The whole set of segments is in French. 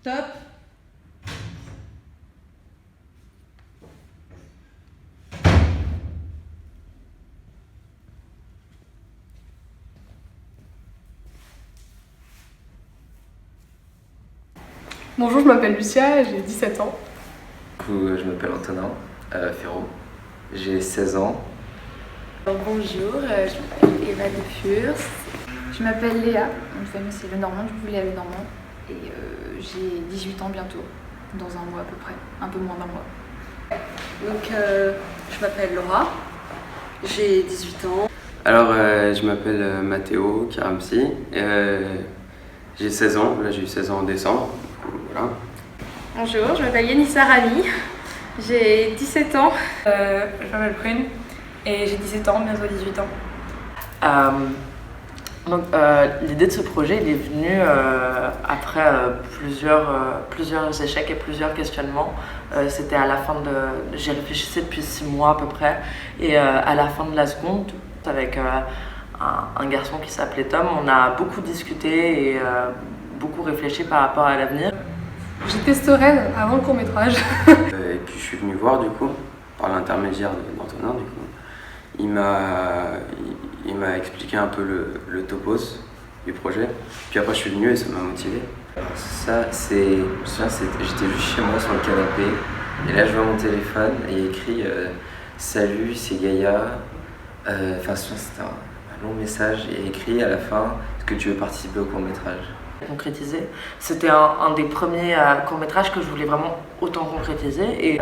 Top. Bonjour, je m'appelle Lucia, j'ai 17 ans. Du coup, je m'appelle Antonin Ferraud, j'ai 16 ans. Bonjour, je m'appelle Eva de Furs. Je m'appelle Léa, mon famille c'est Lenormand, du coup Léa Lenormand. Et j'ai 18 ans bientôt, dans un mois à peu près, un peu moins d'un mois. Donc, je m'appelle Laura, j'ai 18 ans. Alors, je m'appelle Mathéo Karamsi, j'ai 16 ans, là j'ai eu 16 ans en décembre, voilà. Bonjour, je m'appelle Yanissa Rami, j'ai 17 ans. Je m'appelle Prune et j'ai 17 ans, bientôt 18 ans. L'idée de ce projet il est venue après plusieurs échecs et plusieurs questionnements. C'était à la fin de... J'y réfléchissais depuis 6 mois à peu près. Et à la fin de la seconde, avec un garçon qui s'appelait Tom, on a beaucoup discuté et beaucoup réfléchi par rapport à l'avenir. J'étais sereine avant le court-métrage. Et puis je suis venu voir du coup, par l'intermédiaire d'Antonin du coup. Il m'a expliqué un peu le topos du projet. Puis après je suis venu et ça m'a motivé. J'étais juste chez moi sur le canapé et là je vois mon téléphone et il y a écrit salut, c'est Gaïa. C'était un long message et écrit à la fin est-ce que tu veux participer au court-métrage. Concrétiser. C'était un des premiers courts-métrages que je voulais vraiment autant concrétiser et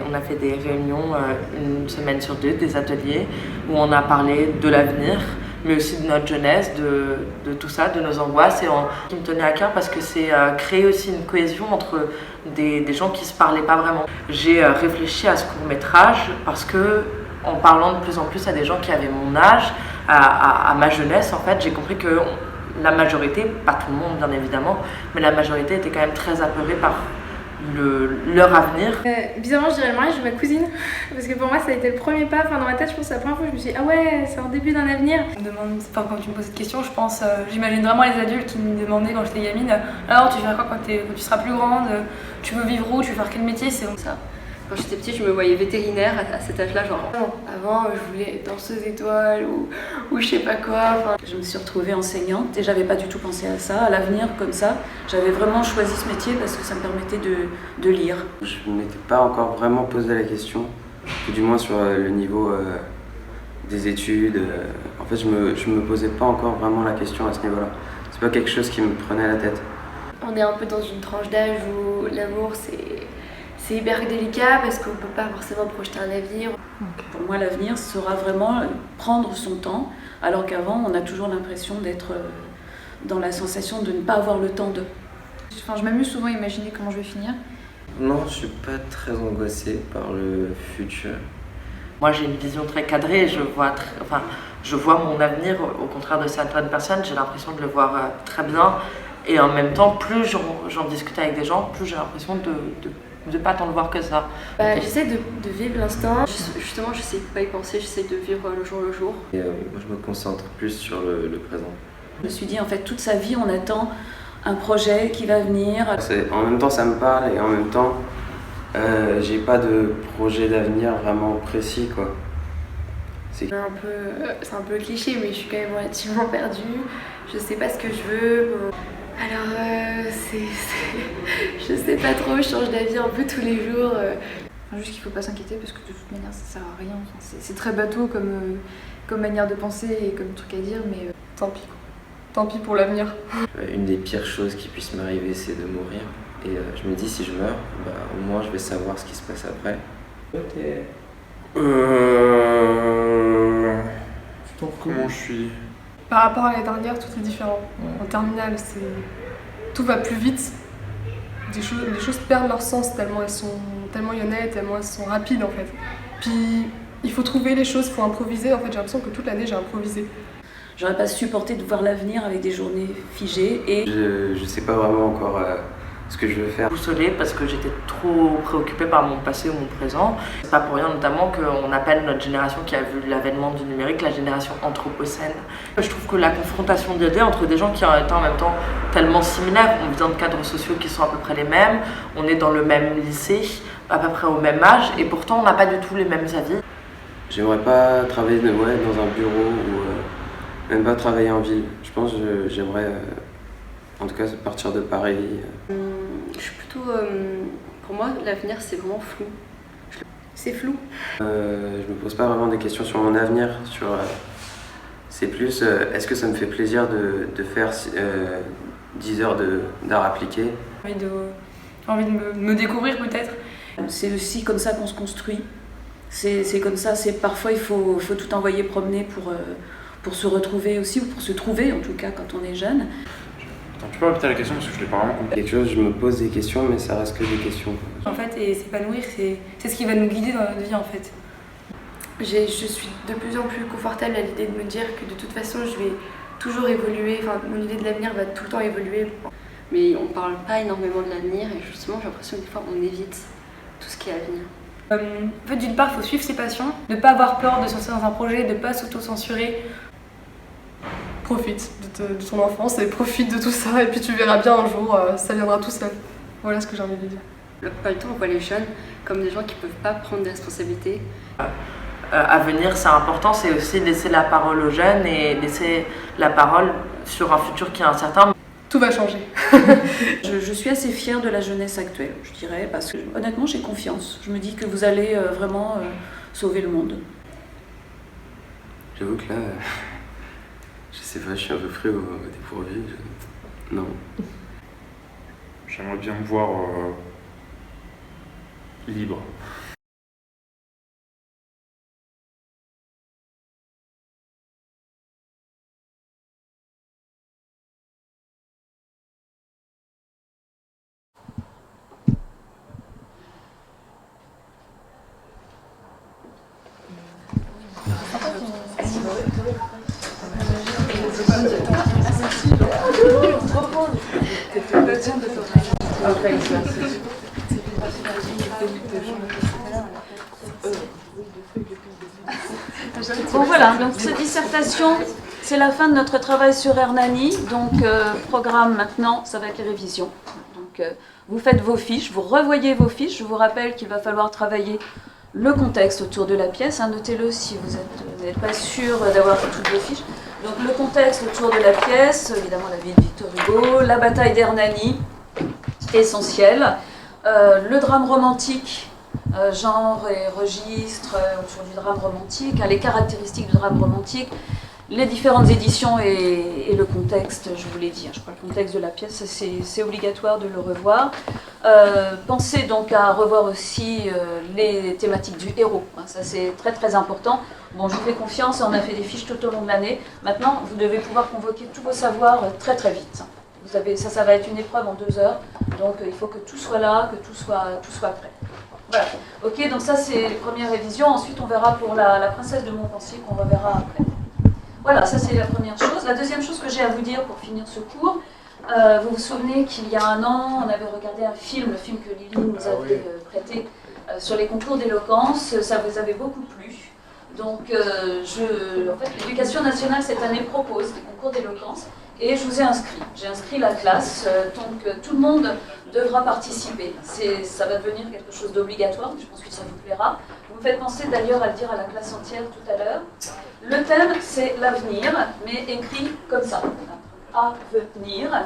on a fait des réunions une semaine sur deux, des ateliers où on a parlé de l'avenir mais aussi de notre jeunesse, de tout ça, de nos angoisses et qui me tenait à cœur parce que c'est créer aussi une cohésion entre des gens qui se parlaient pas vraiment. J'ai réfléchi à ce court-métrage parce que en parlant de plus en plus à des gens qui avaient mon âge, à ma jeunesse en fait, j'ai compris que la majorité, pas tout le monde bien évidemment, mais la majorité était quand même très apeurée par leur avenir. Bizarrement, je dirais le mariage de ma cousine, parce que pour moi ça a été le premier pas. Enfin, dans ma tête, je pense que c'est la première fois que je me suis dit ah ouais, c'est un début d'un avenir. Quand tu me poses cette question, je pense, j'imagine vraiment les adultes qui me demandaient quand j'étais gamine alors tu veux faire quoi quand tu seras plus grande, tu veux vivre où, tu veux faire quel métier, c'est Ça. Quand j'étais petite, je me voyais vétérinaire à cet âge-là, genre. Avant, je voulais être danseuse étoile ou je sais pas quoi. Enfin, je me suis retrouvée enseignante et j'avais pas du tout pensé à ça, à l'avenir comme ça. J'avais vraiment choisi ce métier parce que ça me permettait de lire. Je ne m'étais pas encore vraiment posé la question, ou du moins sur le niveau des études. En fait, je me posais pas encore vraiment la question à ce niveau-là. C'est pas quelque chose qui me prenait à la tête. On est un peu dans une tranche d'âge où l'amour c'est hyper délicat parce qu'on peut pas forcément projeter un avenir. Pour moi, l'avenir sera vraiment prendre son temps, alors qu'avant, on a toujours l'impression d'être dans la sensation de ne pas avoir le temps de. Enfin, je m'amuse souvent à imaginer comment je vais finir. Non, je suis pas très angoissé par le futur. Moi j'ai une vision très cadrée, je vois mon avenir, au contraire de certaines personnes, j'ai l'impression de le voir très bien. Et en même temps, plus j'en discute avec des gens, plus j'ai l'impression de pas tant le voir que ça. J'essaie de vivre l'instant. Justement, j'essaie de pas y penser, j'essaie de vivre le jour le jour. Et moi, je me concentre plus sur le présent. Je me suis dit, en fait, toute sa vie, on attend un projet qui va venir. En même temps, ça me parle et en même temps, j'ai pas de projet d'avenir vraiment précis, quoi. C'est un peu cliché, mais je suis quand même relativement perdue. Je sais pas ce que je veux. Alors, je sais pas trop, je change d'avis un peu tous les jours. Juste qu'il faut pas s'inquiéter parce que de toute manière ça sert à rien. Enfin, c'est très bateau comme manière de penser et comme truc à dire, mais Tant pis. Tant pis pour l'avenir. Une des pires choses qui puissent m'arriver, c'est de mourir. Et je me dis, si je meurs, au moins je vais savoir ce qui se passe après. Comment je suis? Par rapport à l'année dernière, tout est différent. En terminale, tout va plus vite. Les choses perdent leur sens tellement il y en a, tellement elles sont rapides en fait. Puis il faut trouver les choses, il faut improviser. En fait, j'ai l'impression que toute l'année j'ai improvisé. J'aurais pas supporté de voir l'avenir avec des journées figées et... Je sais pas vraiment encore ce que je veux faire. Boussolée parce que j'étais trop préoccupée par mon passé ou mon présent. C'est pas pour rien notamment qu'on appelle notre génération qui a vu l'avènement du numérique la génération anthropocène. Je trouve que la confrontation d'idées entre des gens qui étaient en même temps tellement similaires, on vient de cadres sociaux qui sont à peu près les mêmes, on est dans le même lycée, à peu près au même âge, et pourtant on n'a pas du tout les mêmes avis. J'aimerais pas travailler dans un bureau ou même pas travailler en ville. Je pense que j'aimerais en tout cas partir de Paris. Je suis plutôt... pour moi, l'avenir, c'est vraiment flou. C'est flou. Je me pose pas vraiment des questions sur mon avenir. C'est plus, est-ce que ça me fait plaisir de faire 10 heures d'art appliqué. J'ai envie de me découvrir peut-être. C'est aussi comme ça qu'on se construit. C'est comme ça, parfois il faut tout envoyer promener pour se retrouver aussi, ou pour se trouver en tout cas quand on est jeune. Attends, tu peux répéter la question parce que je l'ai pas vraiment compris. Quelque chose, je me pose des questions, mais ça reste que des questions. En fait, et s'épanouir, c'est ce qui va nous guider dans notre vie en fait. Je suis de plus en plus confortable à l'idée de me dire que de toute façon je vais toujours évoluer, enfin mon idée de l'avenir va tout le temps évoluer. Mais on parle pas énormément de l'avenir et justement j'ai l'impression que des fois on évite tout ce qui est à venir. En fait, d'une part, il faut suivre ses passions, ne pas avoir peur de se lancer dans un projet, de ne pas s'auto-censurer. Profite de ton enfance et profite de tout ça et puis tu verras bien un jour, ça viendra tout seul. Voilà ce que j'ai envie de dire. Pas le temps, on voit les jeunes comme des gens qui peuvent pas prendre des responsabilités. À venir, c'est important, c'est aussi laisser la parole aux jeunes et laisser la parole sur un futur qui est incertain. Tout va changer. Je suis assez fière de la jeunesse actuelle, je dirais, parce que honnêtement j'ai confiance. Je me dis que vous allez vraiment sauver le monde. J'avoue que là, je sais pas, je suis un peu pris au dépourvu. Non. J'aimerais bien me voir libre. Bon voilà, donc cette dissertation, c'est la fin de notre travail sur Hernani. Donc programme maintenant, ça va être les révisions. Donc vous faites vos fiches, vous revoyez vos fiches. Je vous rappelle qu'il va falloir travailler le contexte autour de la pièce. Notez-le si vous n'êtes pas sûr d'avoir toutes vos fiches. Donc le contexte autour de la pièce, évidemment la vie de Victor Hugo, la bataille d'Hernani, essentiel. Le drame romantique, genre et registre autour du drame romantique, les caractéristiques du drame romantique, les différentes éditions et le contexte, je vous l'ai dit, je crois que le contexte de la pièce, c'est obligatoire de le revoir. Pensez donc à revoir aussi les thématiques du héros, ça c'est très très important. Bon, je vous fais confiance, on a fait des fiches tout au long de l'année. Maintenant, vous devez pouvoir convoquer tous vos savoirs très très vite. Ça va être une épreuve en 2 heures, donc il faut que tout soit là, que tout soit prêt. Voilà. Ok, donc ça c'est les premières révisions. Ensuite, on verra pour la princesse de Montpensier qu'on reverra après. Voilà, ça c'est la première chose. La deuxième chose que j'ai à vous dire pour finir ce cours, vous vous souvenez qu'il y a un an, on avait regardé un film, le film que Lily nous avait prêté sur les concours d'éloquence. Ça vous avait beaucoup plu. Donc, en fait, l'Éducation nationale cette année propose des concours d'éloquence et je vous ai inscrit. J'ai inscrit la classe, donc tout le monde devra participer. Ça va devenir quelque chose d'obligatoire, je pense que ça vous plaira. Vous me faites penser d'ailleurs à le dire à la classe entière tout à l'heure. Le thème, c'est l'avenir, mais écrit comme ça. Avenir.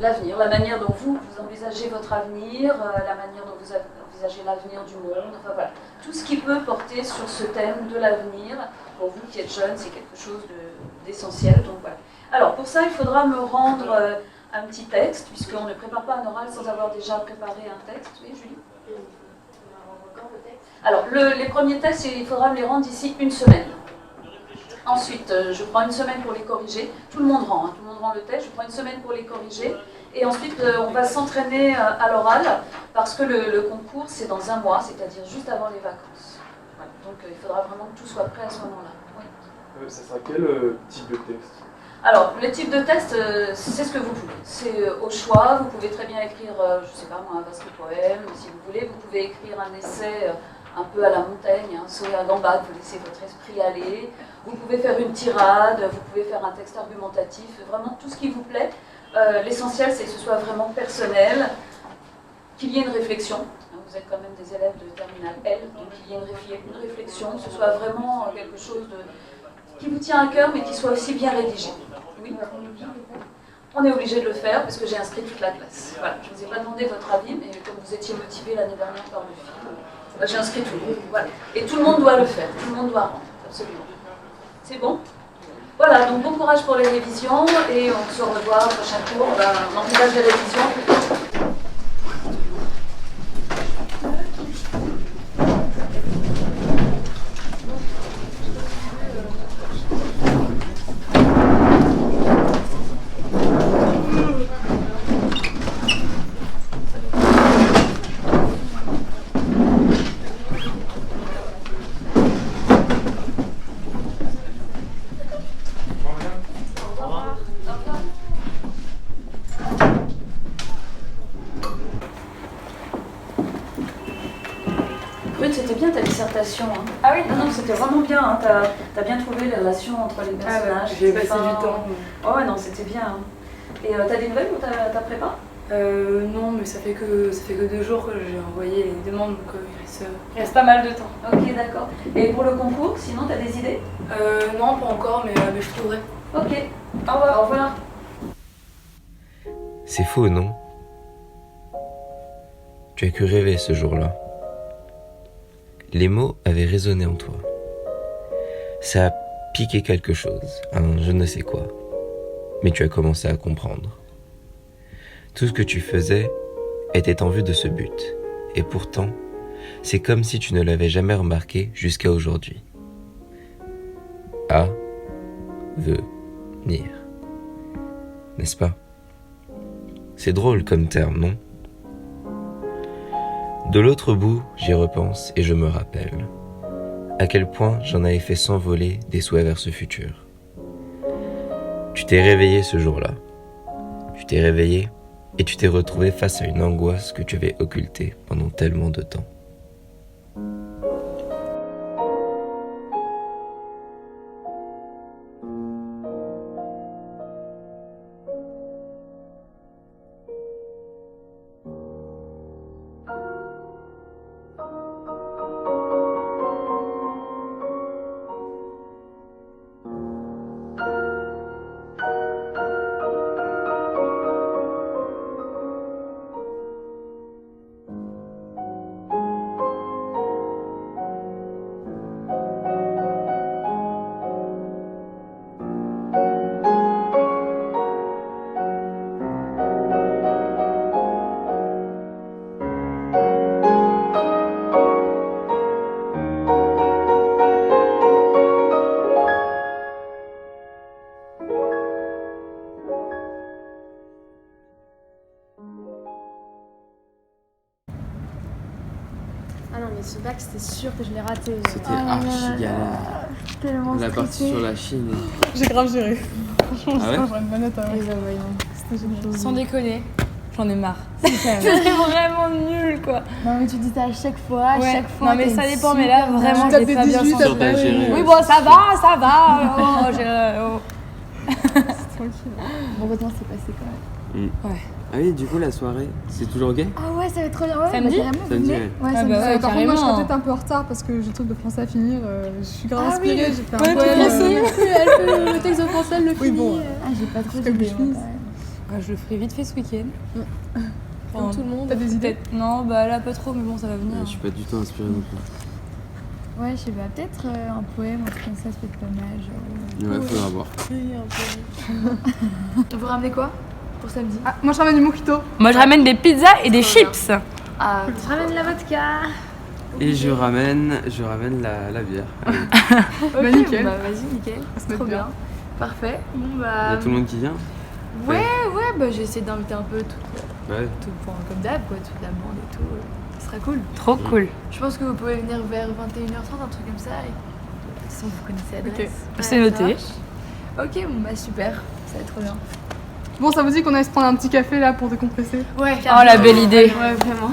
L'avenir, la manière dont vous envisagez votre avenir, la manière dont vous envisagez l'avenir du monde, enfin voilà. Tout ce qui peut porter sur ce thème de l'avenir, pour vous qui êtes jeunes, c'est quelque chose d'essentiel, donc voilà. Alors pour ça, il faudra me rendre un petit texte, puisqu'on ne prépare pas un oral sans avoir déjà préparé un texte. Oui, Julie ? Alors, les premiers textes, il faudra me les rendre d'ici 1 semaine. Ensuite, je prends 1 semaine pour les corriger. Tout le monde rend le texte. Je prends 1 semaine pour les corriger. Et ensuite, on va s'entraîner à l'oral, parce que le concours, c'est dans 1 mois, c'est-à-dire juste avant les vacances. Voilà. Donc, il faudra vraiment que tout soit prêt à ce moment-là. Oui. Ça sera quel type de texte ? Alors, le type de test, c'est ce que vous voulez. C'est au choix. Vous pouvez très bien écrire, je sais pas moi, un vaste poème, si vous voulez. Vous pouvez écrire un essai un peu à la Montaigne, hein, sauter à gambade, vous laissez votre esprit aller. Vous pouvez faire une tirade, vous pouvez faire un texte argumentatif, vraiment tout ce qui vous plaît. L'essentiel, c'est que ce soit vraiment personnel, qu'il y ait une réflexion. Vous êtes quand même des élèves de terminale L, donc qu'il y ait une réflexion, que ce soit vraiment quelque chose qui vous tient à cœur, mais qui soit aussi bien rédigé. Oui. On est obligé de le faire parce que j'ai inscrit toute la classe. Voilà. Je ne vous ai pas demandé votre avis, mais comme vous étiez motivé l'année dernière par le film, j'ai inscrit tout le monde. Voilà. Et tout le monde doit le faire, tout le monde doit rendre, absolument. C'est bon? Voilà, donc bon courage pour les révisions et on se revoit au prochain cours. On envisage les révisions. C'était bien ta dissertation. Hein. Ah oui? Non, c'était vraiment bien. Hein. T'as bien trouvé les relations entre les personnages. J'ai passé du temps. Oh ouais, non, c'était bien. Hein. Et t'as des nouvelles pour ta prépa? Non, mais ça fait que 2 jours que j'ai envoyé les demandes, donc Il reste pas mal de temps. Ok, d'accord. Et pour le concours, sinon, t'as des idées? Non, pas encore, mais je trouverai. Ok. Au revoir. Au revoir. C'est faux, non? Tu as cru rêver ce jour-là. Les mots avaient résonné en toi. Ça a piqué quelque chose, un je ne sais quoi. Mais tu as commencé à comprendre. Tout ce que tu faisais était en vue de ce but. Et pourtant, c'est comme si tu ne l'avais jamais remarqué jusqu'à aujourd'hui. Venir. N'est-ce pas? C'est drôle comme terme, non? De l'autre bout, j'y repense et je me rappelle à quel point j'en avais fait s'envoler des souhaits vers ce futur. Tu t'es réveillé ce jour-là. Tu t'es réveillé et tu t'es retrouvé face à une angoisse que tu avais occultée pendant tellement de temps. Ah non, mais ce bac, c'était sûr que je l'ai raté. C'était archi galère. Tellement La partie stressée. sur la Chine. J'ai grave géré. Franchement, Ah ouais j'aurais une bonne note avant. Eh ben voyons. C'était génial. Sans déconner, j'en ai marre. C'était vraiment nul quoi. Non mais tu dis ça à chaque fois, Ouais. chaque fois. Non mais t'as ça une dépend, mais là super vraiment note. je l'ai pas bien senti. Sur ta gérée. Oui bon ça va. Oh, Tranquille. Bon, heureusement, c'est passé quand même. Ah oui, du coup, la soirée, c'est toujours gay? Ah ouais, ça va être trop bien. Ouais, Samedi bah, carrément, vous Samedi, venez. ouais. Ouais, Ah samedi. bah ouais, Par contre, moi, je serai carrément. peut-être un peu en retard parce que j'ai le truc de français à finir. Je suis grave Ah oui, inspirée, j'ai fait un ouais, poème. tout pressé. Elle fait le texte de français, elle le Oui, finit. bon. Ah, j'ai pas trop Faut que d'idées. je finisse. Je le ferai vite fait ce week-end. Comme tout le monde. T'as des idées? Peut-être. Non bah là pas trop mais bon ça va venir. Je suis pas du tout inspiré non plus. Ouais, je sais pas, peut-être un poème, un truc comme ça peut être pas mal. Genre... Ouais, faudra voir. Vous ramenez quoi pour samedi? Ah, moi, je ramène du mojito. Moi je ramène des pizzas et des chips. Ah, je ramène la vodka. Et je ramène la bière. Allez. Ok, nickel. bah vas-y, nickel. Ça se Trop met bien. Parfait. Bon Il y bah. a tout le monde qui vient? Ouais, bah j'ai essayé d'inviter un peu tout, Ouais. comme d'hab, quoi, toute la bande et tout. Ce sera cool. Trop cool. Je pense que vous pouvez venir vers 21h30, un truc comme ça. Et... De toute façon, vous connaissez l'adresse. C'est noté. Ok, bon bah super. ça va être trop bien. Bon, ça vous dit qu'on aille se prendre un petit café là pour décompresser? Ouais, Oh la belle idée. Ouais, vraiment.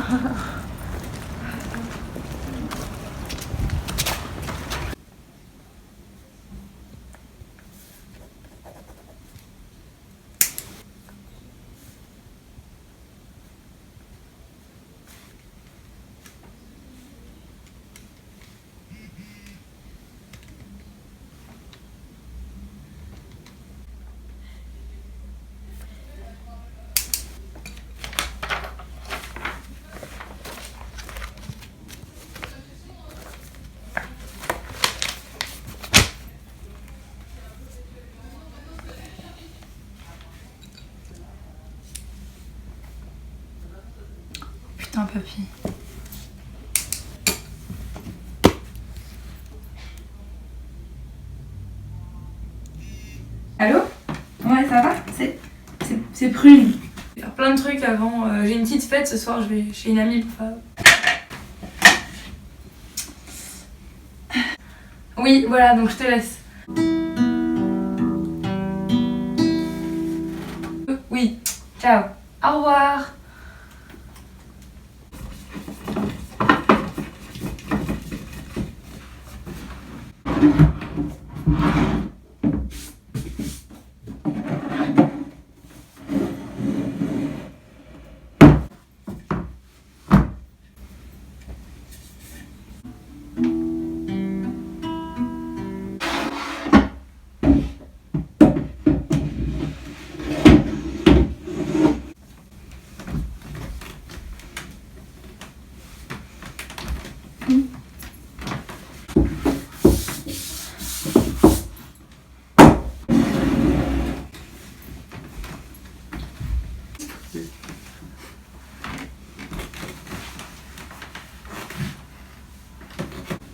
Putain, papy. Allô? Ouais, ça va? C'est Prune. Je vais faire plein de trucs avant. J'ai une petite fête ce soir, je vais chez une amie pour faire. Oui, voilà, donc je te laisse. Oui, ciao. Au revoir.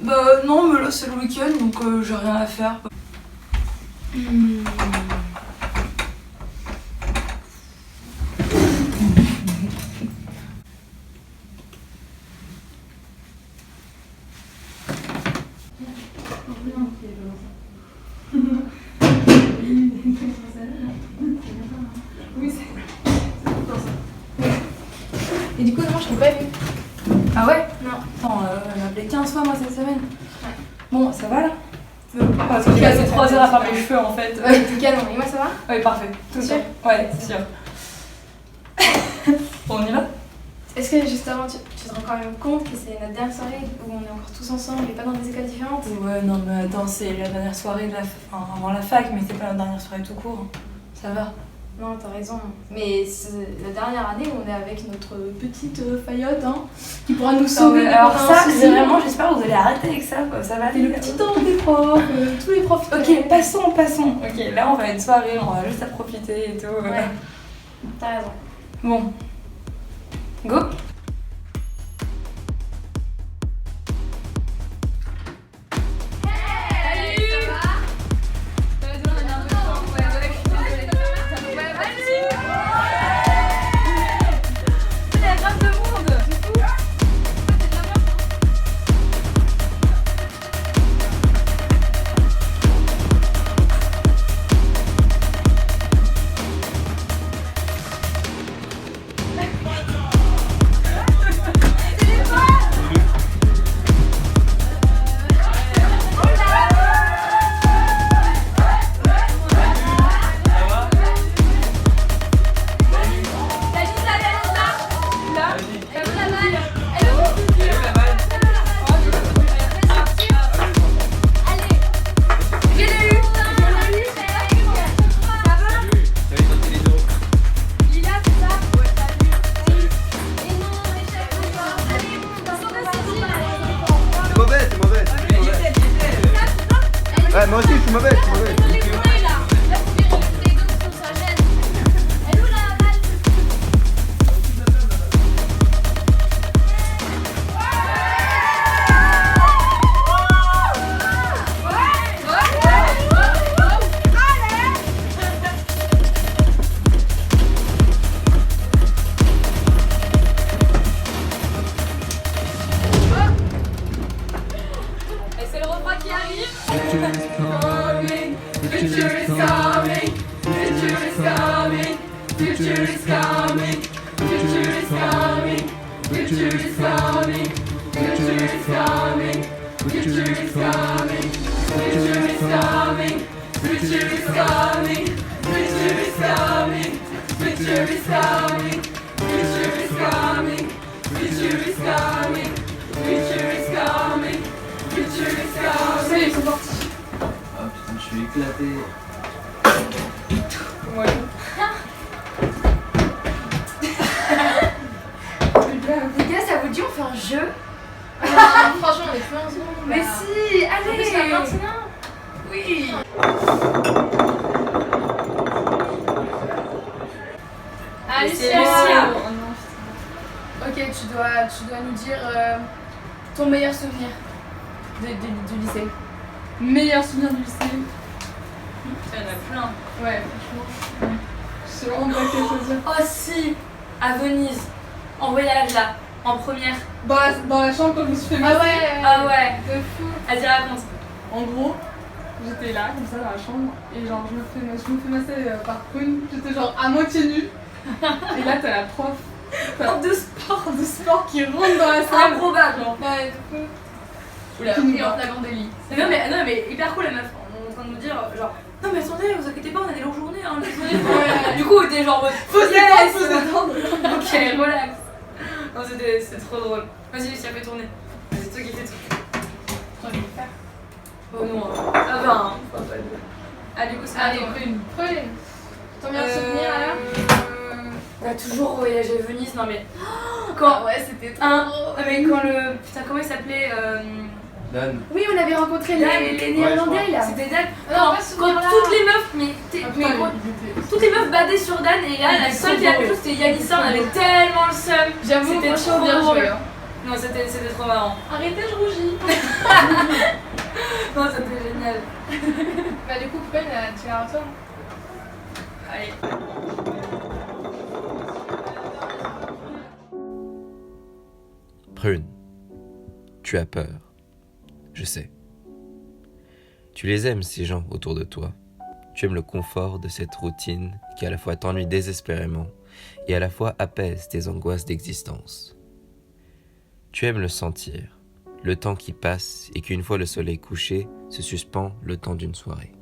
Bah non, mais là c'est le week-end donc j'ai rien à faire. Et du coup, non, je l'ai pas vu. Ah ouais? Non. Attends, elle m'a appelé 15 fois moi cette semaine. Ouais. Bon, ça va là? Parce que j'ai passé 3 heures à faire mes cheveux en fait. Ouais, t'es canon. Et moi, ça va? Ouais, parfait. Tout Sûr? Ouais, c'est sûr. Bon, on y va? Est-ce que juste avant, tu te rends quand même compte que c'est notre dernière soirée où on est encore tous ensemble et pas dans des écoles différentes? Ouais, non, mais attends, c'est la dernière soirée de avant la fac, mais c'est pas la dernière soirée tout court. Ça va. Non, t'as raison. Mais c'est la dernière année où on est avec notre petite Fayotte, hein, qui pourra nous sauver. Alors ça, vraiment, j'espère que vous allez arrêter avec ça, quoi. Ça va C'est le petit ange des profs, tous les profs. Ok, passons. Ok, là on va à une soirée, on va juste à profiter et tout. Ouais, t'as raison. Bon. Go. future is coming, future is coming, future is coming, future is coming, future is coming, future is coming, future is coming, future is coming, future is coming, future is coming, future is coming, future is coming, future is coming. Ça y est, ils sont partis. Ah putain, je suis éclaté. Ouais. Les gars, ça vous dit on fait un jeu? Franchement, on est plus ensemble. Mais si, allez! C'est maintenant. Oui! Alicia! Ok, tu dois nous dire ton meilleur souvenir du lycée. Meilleur souvenir du lycée. Il y en a plein. Ouais, franchement. Je sais vraiment pas quel choisir. Oh si, à Venise, en voyage là, en première. Dans la chambre quand je me suis fait masser. Ah ouais. De fou. Vas-y, raconte. En gros, j'étais là, comme ça, dans la chambre, et genre, je me fais masser par Prune. J'étais genre à moitié nue. Et là, t'as la prof de sport qui rentre dans la salle. Improbable. Ouais, de fou. Oula, Qui nous et en flagrant délit. Non mais hyper cool la meuf, on est en train de nous dire genre non mais attendez, vous inquiétez pas, on a des longues journées hein, désolé. Ouais. Du coup t'es genre Faut s'attendre. Ok, relax. Non c'est trop drôle. Vas-y Lucia, fais tourner. C'est toi qui fais tout. J'en vais le faire. Oh non, ça va hein. Ah du coup c'est Allez, Prune. Ton meilleur souvenir alors? T'as toujours voyagé à Venise, non mais quand ouais, c'était trop drôle. Mais quand le putain comment il s'appelait Dan. Oui, on avait rencontré les Néerlandais là. C'était Dan. Non, Quand toutes les meufs, toutes les meufs badaient sur Dan et là la seule qui a pu c'était Yanissa, on avait tellement le seum. J'avoue, C'était trop bien drôle. joué. Non, c'était trop marrant. Arrêtez, je rougis. Non, c'était génial. Bah du coup, Prune, tu vas à toi. Allez. Prune, tu as peur. Je sais. Tu les aimes, ces gens autour de toi. Tu aimes le confort de cette routine qui à la fois t'ennuie désespérément et à la fois apaise tes angoisses d'existence. Tu aimes le sentir, le temps qui passe et qu'une fois le soleil couché, se suspend le temps d'une soirée.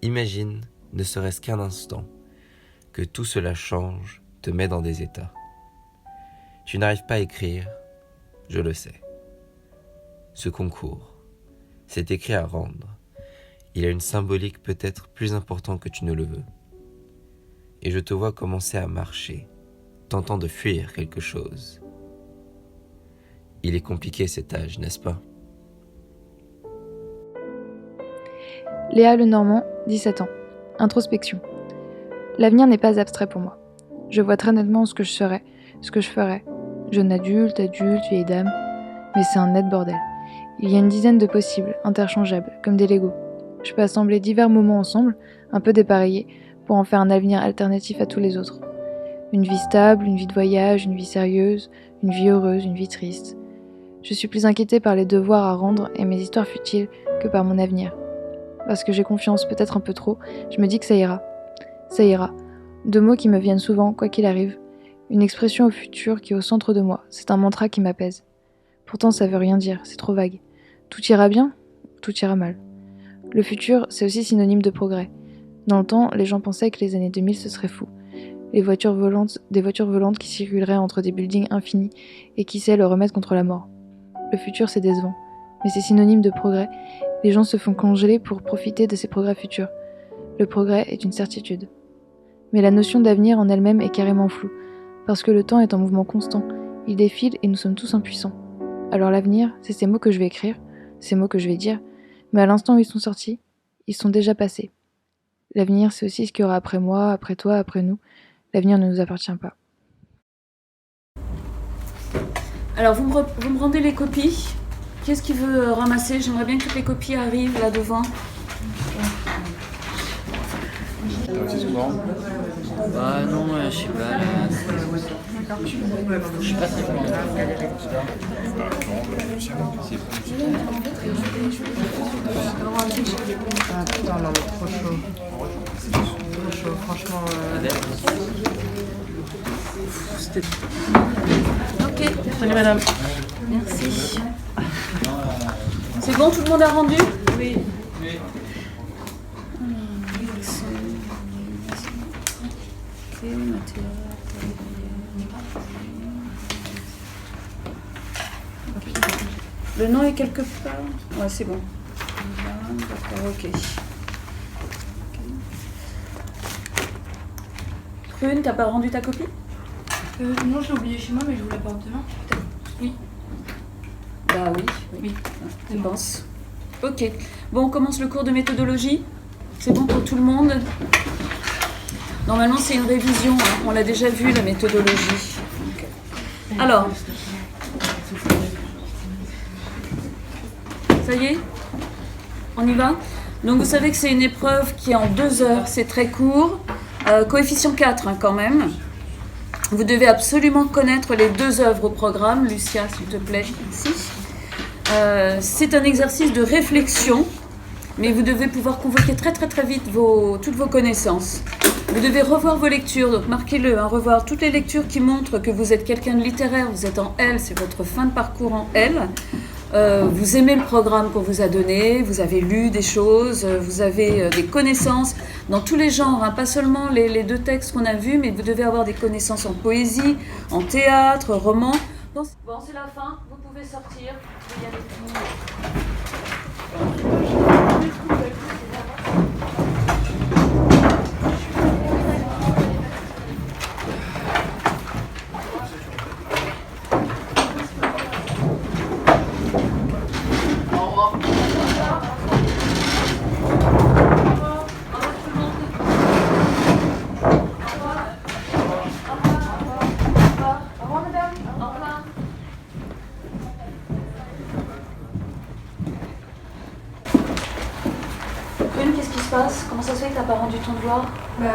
Imagine, ne serait-ce qu'un instant, que tout cela change, te met dans des états. Tu n'arrives pas à écrire, je le sais. Ce concours, c'est écrit à rendre. Il a une symbolique peut-être plus importante que tu ne le veux. Et je te vois commencer à marcher, tentant de fuir quelque chose. Il est compliqué cet âge, n'est-ce pas? Léa Lenormand, 17 ans. Introspection. L'avenir n'est pas abstrait pour moi. Je vois très nettement ce que je serai, ce que je ferai. Jeune adulte, vieille dame. Mais c'est un net bordel. Il y a une dizaine de possibles, interchangeables, comme des Legos. Je peux assembler divers moments ensemble, un peu dépareillés, pour en faire un avenir alternatif à tous les autres. Une vie stable, une vie de voyage, une vie sérieuse, une vie heureuse, une vie triste. Je suis plus inquiétée par les devoirs à rendre et mes histoires futiles que par mon avenir. Parce que j'ai confiance, peut-être un peu trop, je me dis que ça ira. Ça ira. Deux mots qui me viennent souvent, quoi qu'il arrive. Une expression au futur qui est au centre de moi. C'est un mantra qui m'apaise. Pourtant, ça veut rien dire, c'est trop vague. Tout ira bien, tout ira mal. Le futur, c'est aussi synonyme de progrès. Dans le temps, les gens pensaient que les années 2000, ce serait fou. Des voitures volantes qui circuleraient entre des buildings infinis et qui sait le remettre contre la mort. Le futur, c'est décevant. Mais c'est synonyme de progrès. Les gens se font congeler pour profiter de ces progrès futurs. Le progrès est une certitude. Mais la notion d'avenir en elle-même est carrément floue, parce que le temps est en mouvement constant. Il défile et nous sommes tous impuissants. Alors l'avenir, c'est ces mots que je vais écrire, ces mots que je vais dire, mais à l'instant où ils sont sortis, ils sont déjà passés. L'avenir, c'est aussi ce qu'il y aura après moi, après toi, après nous. L'avenir ne nous appartient pas. Alors vous me rendez les copies. Qu'est-ce qui veut ramasser? J'aimerais bien que toutes les copies arrivent là devant. Bah non, je sais pas là. Je sais pas très comment. Ah putain, non mais trop chaud. chaud, franchement. C'était... Ok. Salut madame. Merci. C'est bon, tout le monde a rendu? Oui. Le nom est quelque part? Ouais, c'est bon. D'accord, ok. Prune, t'as pas rendu ta copie? Non, je l'ai oublié chez moi, mais je vous l'apporte demain. Peut-être. Oui. Bah oui. Je pense. Ok. Bon, on commence le cours de méthodologie. C'est bon pour tout le monde? Normalement, c'est une révision. Hein. On l'a déjà vu, la méthodologie. Alors. Ça y est? On y va? Donc, vous savez que c'est une épreuve qui est en 2 heures. C'est très court. Coefficient 4, hein, quand même. Vous devez absolument connaître les 2 œuvres au programme. Lucia, s'il te plaît, ici. C'est un exercice de réflexion, mais vous devez pouvoir convoquer très vite toutes vos connaissances. Vous devez revoir vos lectures, donc marquez-le, hein, revoir toutes les lectures qui montrent que vous êtes quelqu'un de littéraire, vous êtes en L, c'est votre fin de parcours en L. Vous aimez le programme qu'on vous a donné, vous avez lu des choses, vous avez des connaissances dans tous les genres, hein, pas seulement les 2 textes qu'on a vus, mais vous devez avoir des connaissances en poésie, en théâtre, roman. Bon, c'est la fin, vous pouvez sortir, vous pouvez y aller tout le monde. Comment ça se fait que t'as pas rendu ton devoir? Bah,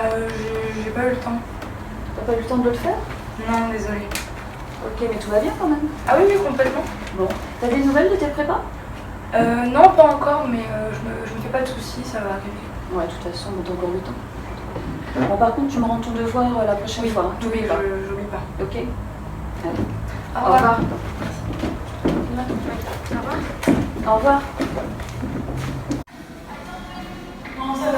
j'ai pas eu le temps. T'as pas eu le temps de le faire? Non, désolée. Ok, mais tout va bien quand même? Ah oui, complètement. Bon. T'as des nouvelles de tes prépas? Non, pas encore, mais je me fais pas de soucis, ça va arriver. Ouais, de toute façon, t'as encore du temps. Bon, par contre, tu me rends ton devoir la prochaine fois. Hein, oui, j'oublie pas. Ok. Allez. Au revoir. Au revoir. Comment ça va?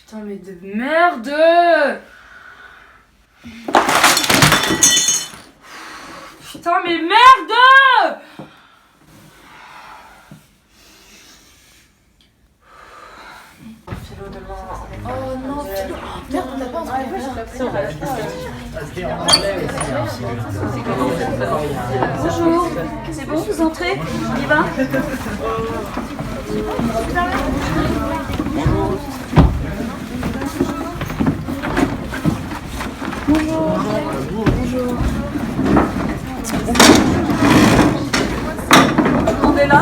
Putain, mais de merde! Putain, mais merde! Oh non, merde, on n'a pas entendu. Bonjour, c'est bon, vous entrez? On y va? Bonjour. Bonjour. Tout le monde est là?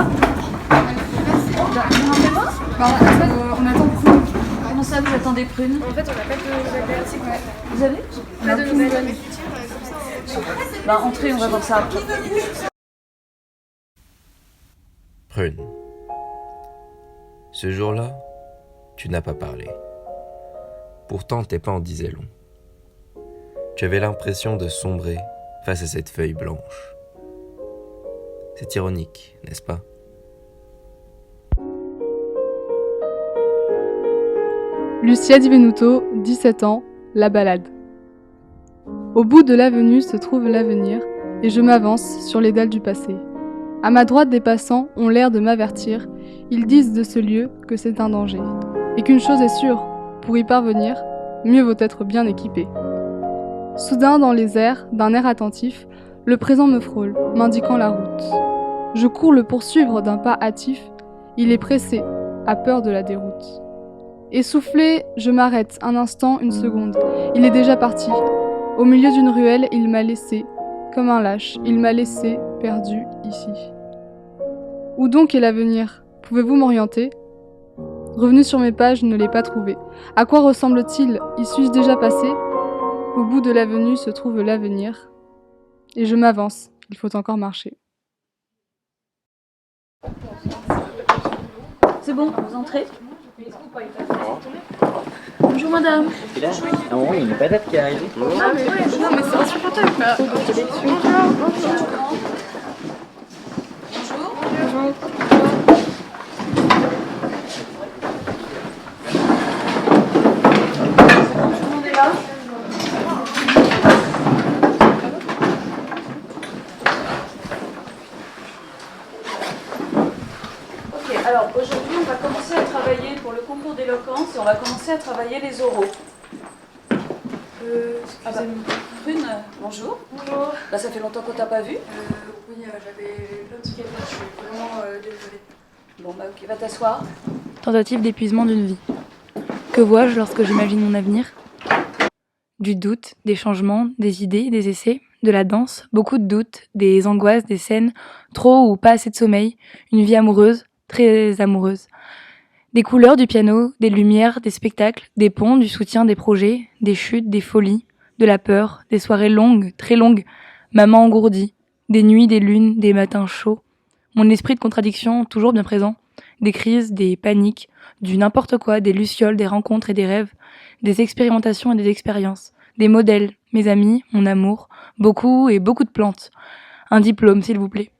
Vous n'entendez pas? Bah, en fait, on attend Prune. Comment ça, vous attendez Prune? En fait, on n'a pas de nouvelles articles. Vous avez Pas de nouvelles. Bah, entrez, on va voir ça après. Prune. Ce jour-là, tu n'as pas parlé. Pourtant, tes pas en disaient long. Tu avais l'impression de sombrer face à cette feuille blanche. C'est ironique, n'est-ce pas? Lucia Di Venuto, 17 ans, La Balade. Au bout de l'avenue se trouve l'avenir, et je m'avance sur les dalles du passé. À ma droite, des passants ont l'air de m'avertir. Ils disent de ce lieu que c'est un danger. Et qu'une chose est sûre, pour y parvenir, mieux vaut être bien équipé. Soudain, dans les airs, d'un air attentif, le présent me frôle, m'indiquant la route. Je cours le poursuivre d'un pas hâtif. Il est pressé, a peur de la déroute. Essoufflé, je m'arrête un instant, une seconde. Il est déjà parti. Au milieu d'une ruelle, il m'a laissé, comme un lâche, il m'a laissé, perdu, ici. Où donc est l'avenir? Pouvez-vous m'orienter? Revenu sur mes pages, je ne l'ai pas trouvé. À quoi ressemble-t-il? Y suis-je déjà passé? Au bout de l'avenue se trouve l'avenir. Et je m'avance, il faut encore marcher. C'est bon, vous entrez. Bonjour madame. Et là, à un moment, il y a une patate qui est arrivée. Ah mais ouais, non mais c'est insupportable. Bonjour. Tout le monde est là. Ok, alors aujourd'hui on va commencer à travailler pour le concours d'éloquence et on va commencer à travailler les oraux. Prune, bonjour. Bonjour. Là ça fait longtemps qu'on t'a pas vu. Oui, j'avais plein de trucs à faire, je suis vraiment désolée. Bon bah ok, va t'asseoir. Tentative d'épuisement d'une vie. Que vois-je lorsque j'imagine mon avenir? Du doute, des changements, des idées, des essais, de la danse, beaucoup de doutes, des angoisses, des scènes, trop ou pas assez de sommeil, une vie amoureuse, très amoureuse. Des couleurs du piano, des lumières, des spectacles, des ponts, du soutien, des projets, des chutes, des folies, de la peur, des soirées longues, très longues, maman engourdie, des nuits, des lunes, des matins chauds. Mon esprit de contradiction toujours bien présent, des crises, des paniques, du n'importe quoi, des lucioles, des rencontres et des rêves, des expérimentations et des expériences, des modèles, mes amis, mon amour, beaucoup et beaucoup de plantes. Un diplôme, s'il vous plaît.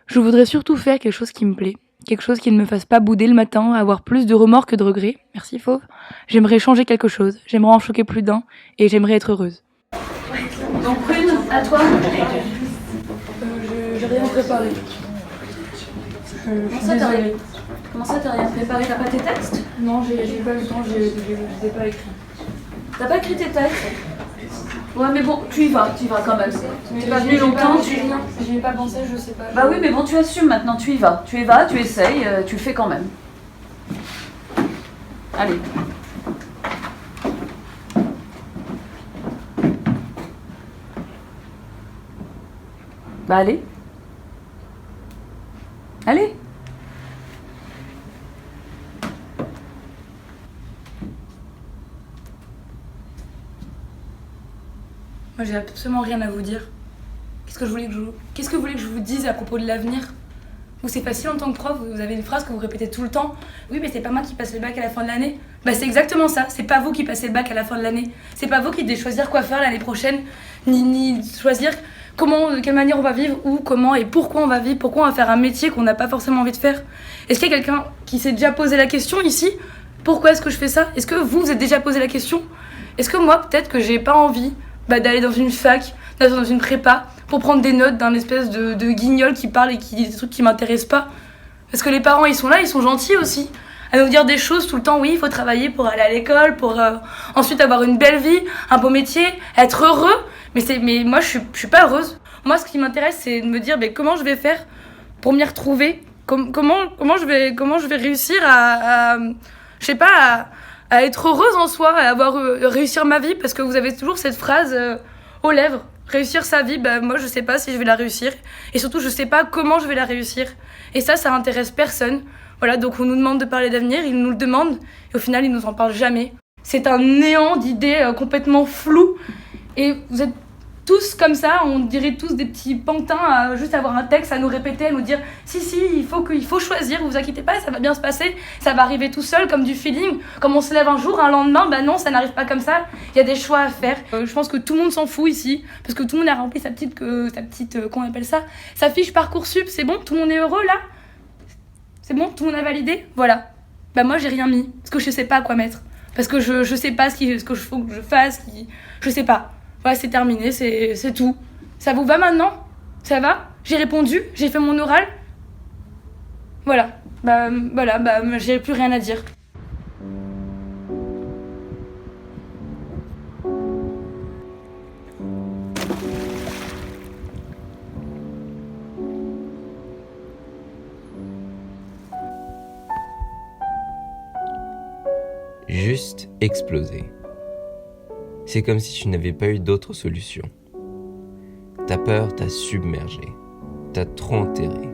Je voudrais surtout faire quelque chose qui me plaît. Quelque chose qui ne me fasse pas bouder le matin, avoir plus de remords que de regrets. Merci Fauve. J'aimerais changer quelque chose, j'aimerais en choquer plus d'un, et j'aimerais être heureuse. Donc Prune, à toi. J'ai rien préparé. Comment ça t'as rien préparé? T'as pas tes textes? Non, j'ai pas eu le temps, je les ai pas écrits. T'as pas écrit tes textes? Ouais mais bon, tu y vas quand même. T'es pas venu longtemps, J'y ai pas pensé, je sais pas. Bah oui mais bon tu assumes maintenant, tu y vas, tu essayes, tu le fais quand même. Allez. Bah allez. Allez. Moi j'ai absolument rien à vous dire. Qu'est-ce que vous voulez que je vous dise à propos de l'avenir? Vous, c'est pas si longtemps que prof, vous avez une phrase que vous répétez tout le temps. Oui, mais c'est pas moi qui passe le bac à la fin de l'année. Bah c'est exactement ça, c'est pas vous qui passez le bac à la fin de l'année. C'est pas vous qui devez choisir quoi faire l'année prochaine, ni choisir comment, de quelle manière on va vivre, où, comment et pourquoi on va vivre, pourquoi on va faire un métier qu'on n'a pas forcément envie de faire. Est-ce qu'il y a quelqu'un qui s'est déjà posé la question ici? Pourquoi est-ce que je fais ça? Est-ce que vous êtes déjà posé la question? Est-ce que moi, peut-être que j'ai pas envie d'aller dans une fac, d'aller dans une prépa, pour prendre des notes d'un espèce de guignol qui parle et qui dit des trucs qui m'intéressent pas? Parce que les parents, ils sont là, ils sont gentils aussi, à nous dire des choses tout le temps. Oui, il faut travailler pour aller à l'école, pour ensuite avoir une belle vie, un beau métier, être heureux. Mais moi, je suis pas heureuse. Moi, ce qui m'intéresse, c'est de me dire comment je vais faire pour m'y retrouver. Comment je vais réussir à je sais pas, à être heureuse en soi, à réussir ma vie, parce que vous avez toujours cette phrase aux lèvres. Réussir sa vie, moi je sais pas si je vais la réussir, et surtout je sais pas comment je vais la réussir. Et ça intéresse personne. Voilà, donc on nous demande de parler d'avenir, ils nous le demandent, et au final, ils nous en parlent jamais. C'est un néant d'idées complètement floues, et vous êtes tous comme ça, on dirait tous des petits pantins à juste avoir un texte à nous répéter, à nous dire si, il faut choisir, vous inquiétez pas, ça va bien se passer, ça va arriver tout seul, comme du feeling, comme on se lève un jour, un lendemain, bah non, ça n'arrive pas comme ça, il y a des choix à faire. Je pense que tout le monde s'en fout ici, parce que tout le monde a rempli sa petite comment on appelle ça, sa fiche Parcoursup, c'est bon, tout le monde est heureux là? C'est bon, tout le monde a validé? Voilà. Bah moi j'ai rien mis, parce que je sais pas quoi mettre, parce que je sais pas ce que faut que je fasse, je sais pas. Voilà, c'est terminé, c'est tout. Ça vous va maintenant? Ça va? J'ai répondu, j'ai fait mon oral. Voilà, j'ai plus rien à dire. Juste exploser. C'est comme si tu n'avais pas eu d'autre solution. Ta peur t'a submergé, t'a trop enterré.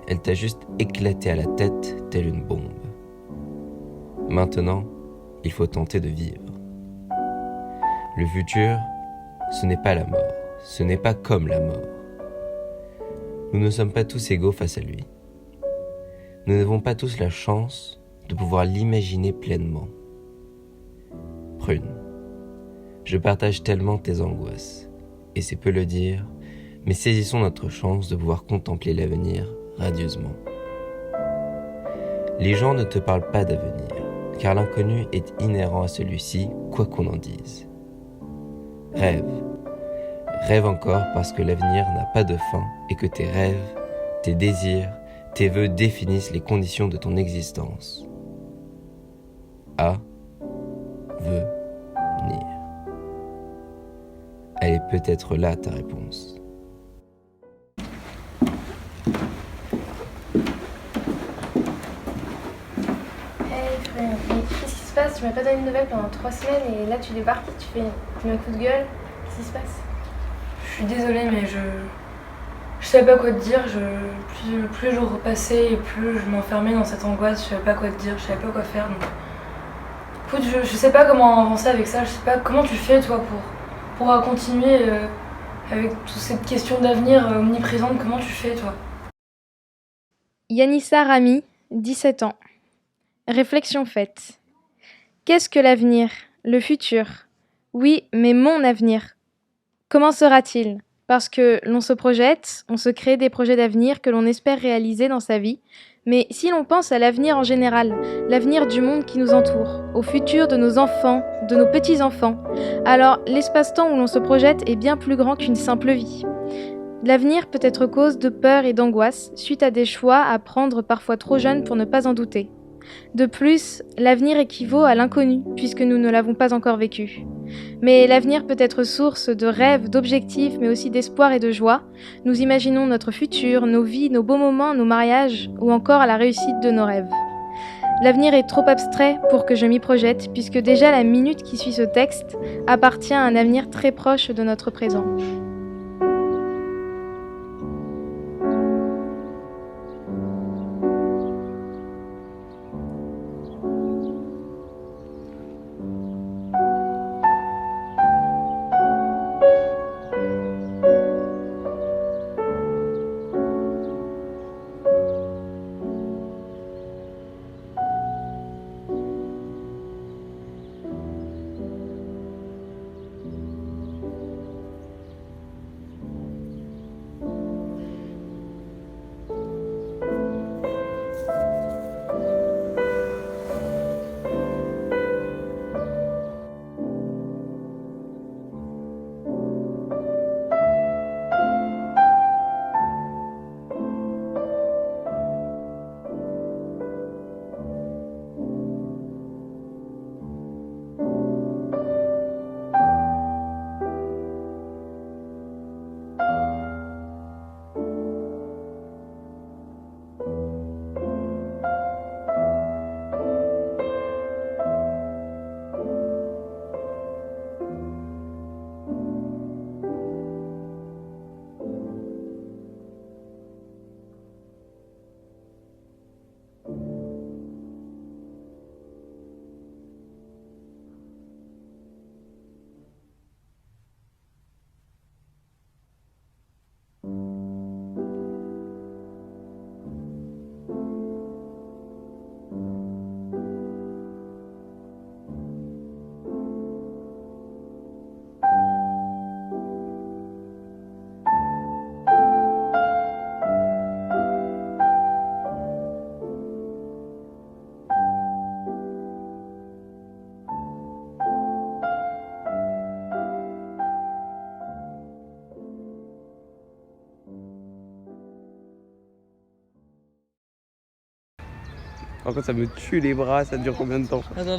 Elle t'a juste éclaté à la tête telle une bombe. Maintenant, il faut tenter de vivre. Le futur, ce n'est pas la mort, ce n'est pas comme la mort. Nous ne sommes pas tous égaux face à lui. Nous n'avons pas tous la chance de pouvoir l'imaginer pleinement. Prune. Je partage tellement tes angoisses, et c'est peu le dire, mais saisissons notre chance de pouvoir contempler l'avenir radieusement. Les gens ne te parlent pas d'avenir, car l'inconnu est inhérent à celui-ci, quoi qu'on en dise. Rêve. Rêve encore parce que l'avenir n'a pas de fin et que tes rêves, tes désirs, tes vœux définissent les conditions de ton existence. Venir. Elle est peut-être là ta réponse. Hey frère, mais qu'est-ce qui se passe? Tu m'as pas donné de nouvelles pendant 3 semaines et là tu débarques, tu mets un coup de gueule. Qu'est-ce qui se passe? Je suis désolée, mais je savais pas quoi te dire. Plus le jour repassait et plus je m'enfermais dans cette angoisse. Je savais pas quoi te dire, je savais pas quoi faire. Donc, écoute, je sais pas comment avancer avec ça. Je sais pas comment tu fais toi pour continuer avec toute cette question d'avenir omniprésente. Comment tu fais toi? Yanissa Rami, 17 ans. Réflexion faite. Qu'est-ce que l'avenir? Le futur? Oui, mais mon avenir. Comment sera-t-il? Parce que l'on se projette, on se crée des projets d'avenir que l'on espère réaliser dans sa vie. Mais si l'on pense à l'avenir en général, l'avenir du monde qui nous entoure, au futur de nos enfants, de nos petits-enfants, alors l'espace-temps où l'on se projette est bien plus grand qu'une simple vie. L'avenir peut être cause de peur et d'angoisse suite à des choix à prendre parfois trop jeunes pour ne pas en douter. De plus, l'avenir équivaut à l'inconnu puisque nous ne l'avons pas encore vécu. Mais l'avenir peut être source de rêves, d'objectifs, mais aussi d'espoir et de joie. Nous imaginons notre futur, nos vies, nos beaux moments, nos mariages, ou encore la réussite de nos rêves. L'avenir est trop abstrait pour que je m'y projette, puisque déjà la minute qui suit ce texte appartient à un avenir très proche de notre présent. Par contre, ça me tue les bras, ça dure combien de temps? Attends, non,